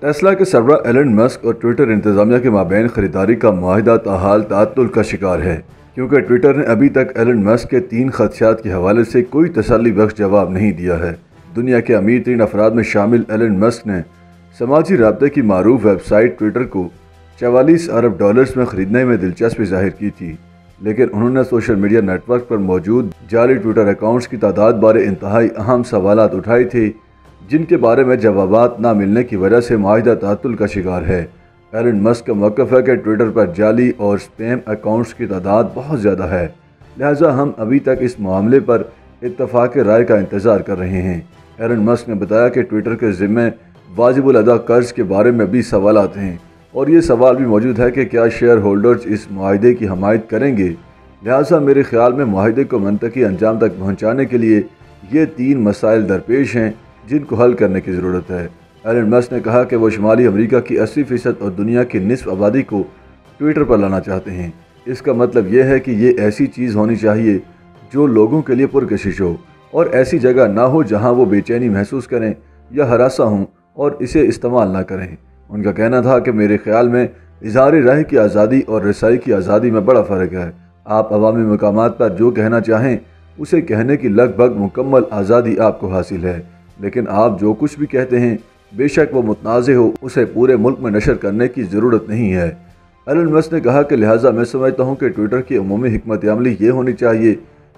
Tesla के सरबराह Elon Musk और Twitter इंतजामिया के माबैन खरीदारी का मुआहिदा ताहाल ताअत्तुल का शिकार है, क्योंकि ट्विटर ने अभी तक एलन मस्क के 3 खदशात के हवाले से कोई तसल्ली बख्श जवाब नहीं दिया है। दुनिया के अमीर तरीन अफराद में शामिल एलन मस्क ने समाजी राब्ते की मारूफ वेबसाइट ट्विटर को 44 अरब डॉलर्स में ख़रीदने में दिलचस्पी जाहिर की थी, लेकिन उन्होंने सोशल मीडिया नेटवर्क पर मौजूद जाली ट्विटर अकाउंट्स की तादाद बारे इंतहाई अहम सवालात उठाए थे, जिनके बारे में जवाबात न मिलने की वजह से मुआहिदा ताअत्तुल का शिकार है। एलन मस्क का मौक़िफ़ है कि ट्विटर पर जाली और स्पैम अकाउंट्स की तादाद बहुत ज़्यादा है, लिहाजा हम अभी तक इस मामले पर इत्तफ़ाक़ राय का इंतज़ार कर रहे हैं। एलन मस्क ने बताया कि ट्विटर के ज़िम्मे वाजिबुल अदा कर्ज के बारे में भी सवालात हैं और ये सवाल भी मौजूद है कि क्या शेयर होल्डर्स इस मुआहिदे की हमायत करेंगे। लिहाजा मेरे ख्याल में मुआहिदे को मंतकी अंजाम तक पहुँचाने के लिए ये 3 मसाइल दरपेश हैं जिनको हल करने की ज़रूरत है। एलन मस्क ने कहा कि वो शुमाली अमरीका की 80% और दुनिया की निस्फ आबादी को ट्विटर पर लाना चाहते हैं। इसका मतलब ये है कि ये ऐसी चीज़ होनी चाहिए जो लोगों के लिए पुरकशिश हो और ऐसी जगह ना हो जहाँ वो बेचैनी महसूस करें या हरासा हों और इसे इस्तेमाल ना करें। उनका कहना था कि मेरे ख्याल में इज़हार राय की आज़ादी और रसाई की आज़ादी में बड़ा फ़र्क है। आप अवामी मकामात पर जो कहना चाहें उसे कहने की लगभग मुकम्मल आज़ादी आपको हासिल है, लेकिन आप जो कुछ भी कहते हैं बेशक वो मुतनाज़े हो, उसे पूरे मुल्क में नशर करने की ज़रूरत नहीं है। एलन मस्क ने कहा कि लिहाजा मैं समझता हूँ कि ट्विटर की अमूमी हिकमत अमली ये होनी चाहिए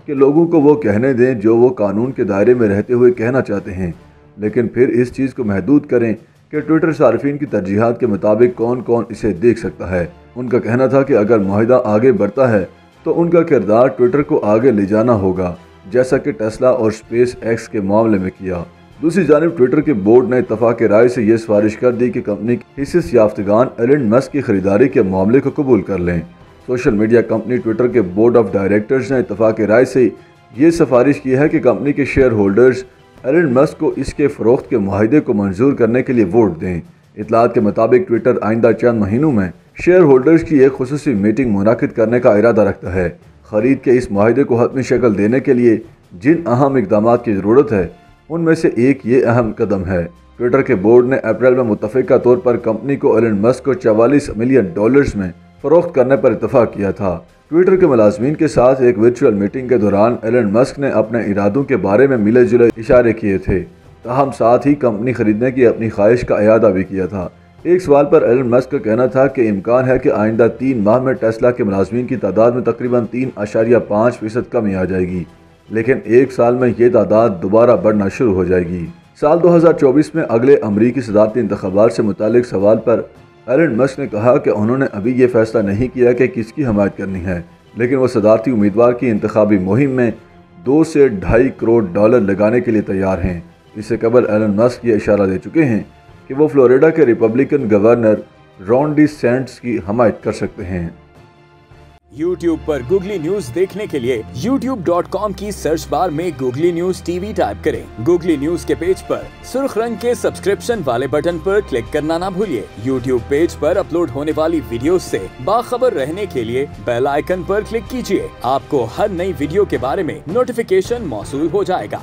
कि लोगों को वो कहने दें जो वो कानून के दायरे में रहते हुए कहना चाहते हैं, लेकिन फिर इस चीज़ को महदूद करें कि ट्विटर सार्फिन की तरजीहात के मुताबिक कौन कौन इसे देख सकता है। उनका कहना था कि अगर मुआहिदा आगे बढ़ता है तो उनका किरदार ट्विटर को आगे ले जाना होगा, जैसा कि टेस्ला और स्पेस एक्स के मामले में किया। दूसरी जानिब ट्विटर के बोर्ड ने इत्तफाक राय से यह सिफारिश कर दी कि कंपनी के हिस्से याफ्तगान एलन मस्क की खरीदारी के मामले को कबूल कर लें। सोशल मीडिया कंपनी ट्विटर के बोर्ड ऑफ डायरेक्टर्स ने इत्तफाक राय से ये सिफारिश की है कि कंपनी के शेयर होल्डर्स एलन मस्क को इसके फ़रोख्त के मुआहिदे को मंजूर करने के लिए वोट दें। इतलात के मुताबिक ट्विटर आइंदा चंद महीनों में शेयर होल्डर्स की एक खुसूसी मीटिंग मुनाकिद करने का इरादा रखता है। ख़रीद के इस मुआहिदे को हतमी शक्ल देने के लिए जिन अहम इक़दामात की ज़रूरत है उनमें से एक ये अहम कदम है। ट्विटर के बोर्ड ने अप्रैल में मुत्तफ़िका तौर पर कंपनी को एलन मस्क को 44 मिलियन डॉलर्स में फ़रोख्त करने पर इत्तफाक किया था। ट्विटर के मुलाज़मीन के साथ एक वर्चुअल मीटिंग के दौरान एलन मस्क ने अपने इरादों के बारे में मिले जुले इशारे किए थे, ताहम साथ ही कंपनी खरीदने की अपनी ख्वाहिश का इरादा भी किया था। एक सवाल पर एलन मस्क का कहना था कि इम्कान है कि आइंदा 3 माह में टेस्ला के मुलाज़मीन की तादाद में तकरीबन 3.5% कमी आ जाएगी, लेकिन 1 साल में ये तादाद दोबारा बढ़ना शुरू हो जाएगी। साल 2024 में अगले अमरीकी सदारती इंतखाबात से मुतालिक सवाल पर एलन मस्क ने कहा कि उन्होंने अभी ये फैसला नहीं किया कि किसकी हमायत करनी है, लेकिन वो सदारती उम्मीदवार की इंतखाबी मुहिम में 2 से $2.5 करोड़ लगाने के लिए तैयार हैं। इससे कबल एलन मस्क ये इशारा दे चुके हैं कि वो फ्लोरिडा के रिपब्लिकन गवर्नर रॉन डिसेंटिस की हमायत कर सकते हैं। YouTube पर गूगली न्यूज देखने के लिए youtube.com की सर्च बार में गूगली न्यूज टीवी टाइप करें। गूगली न्यूज के पेज पर सुर्ख रंग के सब्सक्रिप्शन वाले बटन पर क्लिक करना ना भूलिए। YouTube पेज पर अपलोड होने वाली वीडियोस से बाखबर रहने के लिए बेल आइकन पर क्लिक कीजिए। आपको हर नई वीडियो के बारे में नोटिफिकेशन मौसूल हो जाएगा।